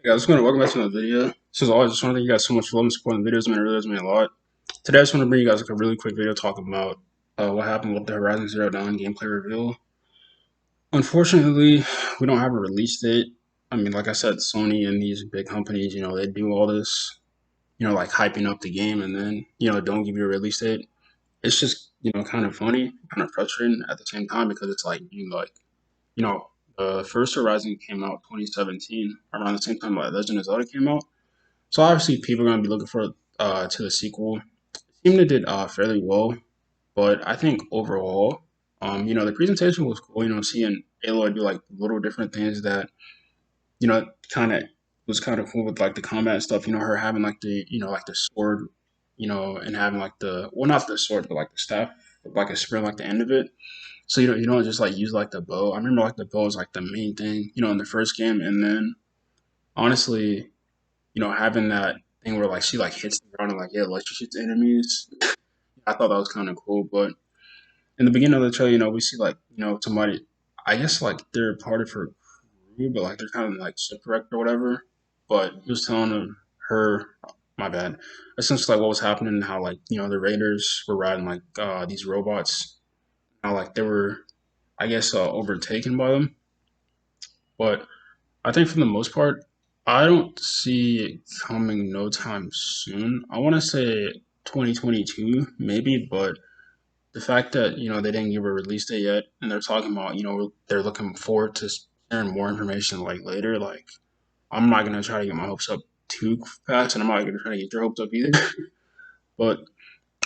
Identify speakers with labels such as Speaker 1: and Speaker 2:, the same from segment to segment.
Speaker 1: Yeah, I just want to welcome back to another video. So as always, just want to thank you guys so much for loving and supporting the videos, man. It really does mean a lot. Today, I just want to bring you guys like a really quick video talking about what happened with the Horizon Zero Dawn gameplay reveal. Unfortunately, we don't have a release date. I mean, like I said, Sony and these big companies, they do all this, like hyping up the game and then, don't give you a release date. It's just, kind of funny, kind of frustrating at the same time because it's like, you know, the first Horizon came out 2017, around the same time like Legend of Zelda came out. So obviously, people are going to be looking for to the sequel. It seemed it did fairly well, but I think overall, the presentation was cool. Seeing Aloy do like little different things that kind of was kind of cool with like the combat and stuff. Her having like like the sword, and having like the well, not the sword, but like the staff, like a spear, like the end of it. So you don't just like use like the bow. I remember like the bow was like the main thing, in the first game, and then honestly, having that thing where like she like hits the ground and like electrocutes enemies. I thought that was kind of cool. But in the beginning of the trailer, we see like somebody. I guess like they're part of her crew, but like they're kind of like shipwrecked or whatever. But he was telling her, my bad, essentially like what was happening and how like the raiders were riding like these robots. How like they were, I guess, overtaken by them. But I think for the most part, I don't see it coming no time soon. I want to say 2022 maybe, but the fact that they didn't give a release date yet, and they're talking about they're looking forward to sharing more information like later. Like I'm not gonna try to get my hopes up too fast, and I'm not gonna try to get your hopes up either. But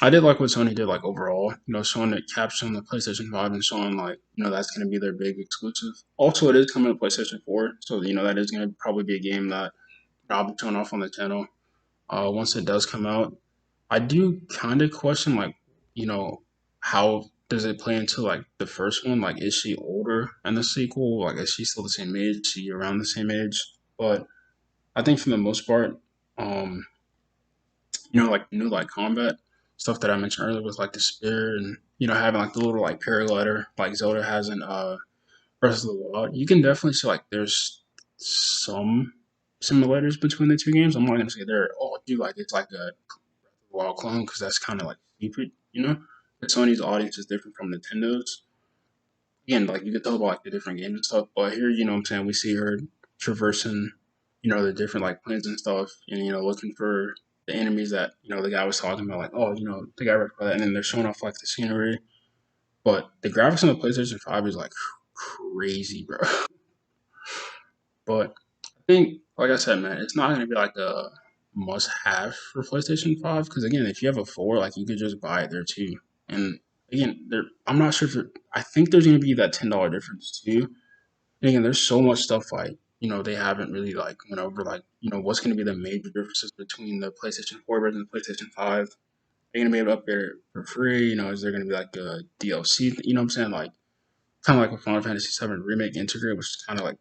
Speaker 1: I did like what Sony did, like overall, showing the caption on the PlayStation 5 and showing like, that's going to be their big exclusive. Also, it is coming to PlayStation 4, so that is going to probably be a game that I'll be showing off on the channel once it does come out. I do kind of question, like, how does it play into like the first one? Like, is she older in the sequel? Like, is she still the same age? Is she around the same age? But I think for the most part, um, like new like combat stuff that I mentioned earlier with like the spear and having like the little like paraglider like Zelda has in Breath of the Wild. You can definitely see like there's some simulators between the two games. I'm not gonna say they're all do like it's like a Wild clone because that's kind of like stupid. But Sony's audience is different from Nintendo's. Again, like you could talk about like the different games and stuff, but here, what I'm saying, we see her traversing, the different like planes and stuff, and looking for the enemies that the guy was talking about, like oh, the guy right by that, and then they're showing off like the scenery. But the graphics on the PlayStation 5 is like crazy, bro. But I think, like I said, man, it's not gonna be like a must-have for PlayStation 5 because again, if you have a four, like you could just buy it there too. And again, I'm not sure if I think there's gonna be that $10 difference too. And again, there's so much stuff like they haven't really like went over like what's going to be the major differences between the PlayStation 4 version and the PlayStation 5. Are you going to be able to upgrade it for free? Is there going to be like a DLC? You know what I'm saying? Like kind of like a Final Fantasy 7 remake integrate, which is kind of like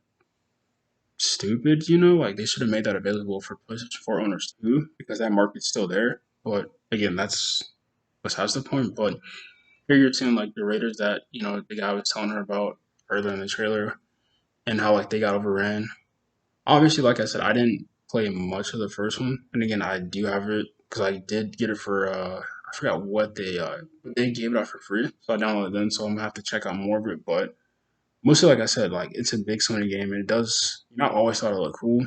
Speaker 1: stupid. Like they should have made that available for PlayStation 4 owners too, because that market's still there. But again, that's besides the point. But here you're seeing like the Raiders that the guy was telling her about earlier in the trailer, and how like they got overran. Obviously, like I said, I didn't play much of the first one, and again, I do have it because I did get it for I forgot what they gave it out for free, so I downloaded it then. So I'm gonna have to check out more of it. But mostly, like I said, like it's a big Sony game, and it does. I always thought it looked cool.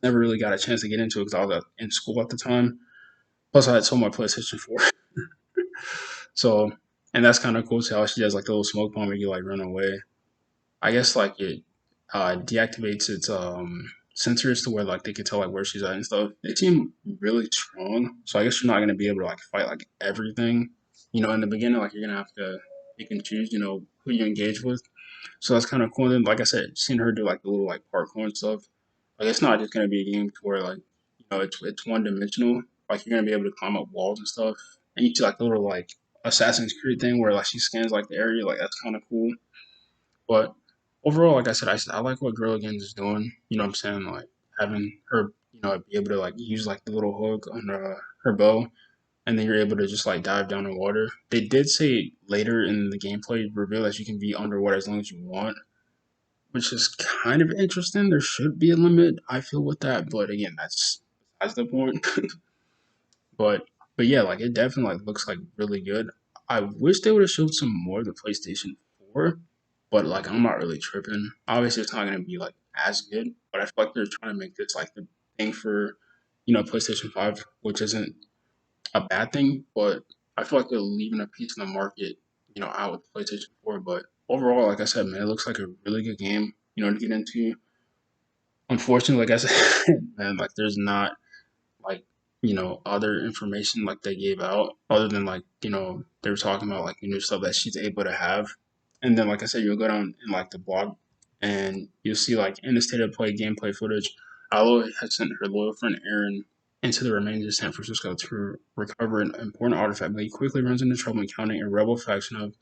Speaker 1: Never really got a chance to get into it because I was in school at the time. Plus, I had sold my PlayStation 4, so and that's kind of cool. To how she does like the little smoke bomb and you like run away. I guess like it deactivates its sensors to where like they can tell like where she's at and stuff. They seem really strong, so I guess you're not gonna be able to like fight like everything. In the beginning, like you're gonna have to pick and choose. Who you engage with. So that's kind of cool. And then, like I said, seeing her do like the little like parkour and stuff. Like it's not just gonna be a game to where like it's one dimensional. Like you're gonna be able to climb up walls and stuff. And you see like the little like Assassin's Creed thing where like she scans like the area. Like that's kind of cool. But overall, like I said, I like what Guerrilla Games is doing. You know what I'm saying? Like having her, be able to like use like the little hook on her bow, and then you're able to just like dive down in water. They did say later in the gameplay reveal that you can be underwater as long as you want, which is kind of interesting. There should be a limit, I feel, with that, but again, that's the point. But yeah, like it definitely like looks like really good. I wish they would have showed some more of the PlayStation 4, but like I'm not really tripping. Obviously, it's not gonna be like as good, but I feel like they're trying to make this like the thing for PlayStation 5, which isn't a bad thing, but I feel like they're leaving a piece in the market, out with PlayStation 4. But overall, like I said, man, it looks like a really good game, to get into. Unfortunately, like I said, man, like there's not like other information like they gave out other than like they were talking about like new stuff that she's able to have. And then like I said, you'll go down in like the blog and you'll see like in the state of play gameplay footage, Aloy has sent her loyal friend Aaron into the remains of San Francisco to recover an important artifact, but he quickly runs into trouble encountering a rebel faction of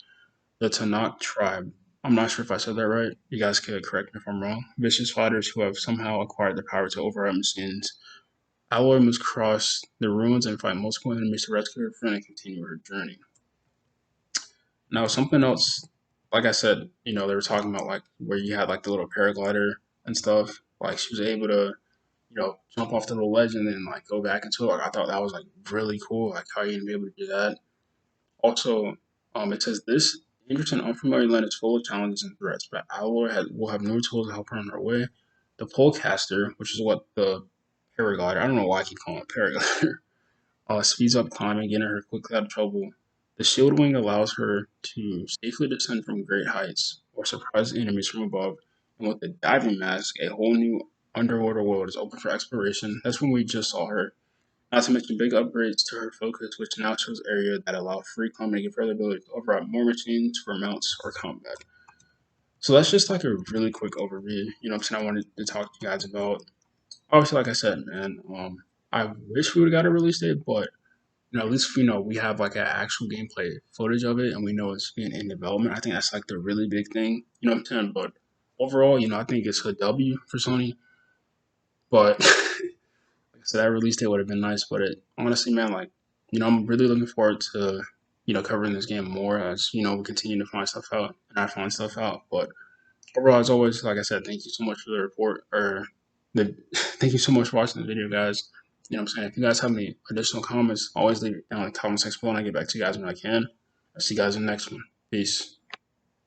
Speaker 1: the Tanakh tribe. I'm not sure if I said that right. You guys could correct me if I'm wrong. Vicious fighters who have somehow acquired the power to override machines. Aloy must cross the ruins and fight multiple enemies to rescue her friend and continue her journey. Now, something else, like I said, they were talking about like where you had like the little paraglider and stuff. Like she was able to, jump off the little ledge and then like go back into it. Like I thought that was like really cool. Like how you gonna be able to do that. Also, it says this dangerous and unfamiliar land is full of challenges and threats, but will have new tools to help her on her way. The polecaster, which is what the paraglider, I don't know why I keep calling it paraglider, speeds up climbing, getting her quickly out of trouble. The shield wing allows her to safely descend from great heights or surprise enemies from above. And with the diving mask, a whole new underwater world is open for exploration. That's when we just saw her. Not to mention big upgrades to her focus, which now shows areas that allow free climbing and give her the ability to override more machines for mounts or combat. So that's just like a really quick overview. What I'm saying? I wanted to talk to you guys about. Obviously, like I said, man, I wish we would have got a release date, but at least we have like an actual gameplay footage of it, and we know it's being in development. I think that's like the really big thing. What I'm saying? But overall, I think it's a W for Sony. But like I said, that release date would have been nice. But honestly, man, like I'm really looking forward to covering this game more as we continue to find stuff out and I find stuff out. But overall, as always, like I said, thank you so much for the report or the thank you so much for watching the video, guys. What I'm saying? If you guys have any additional comments, always leave it down in the comment section below and I get back to you guys when I can. I'll see you guys in the next one. Peace.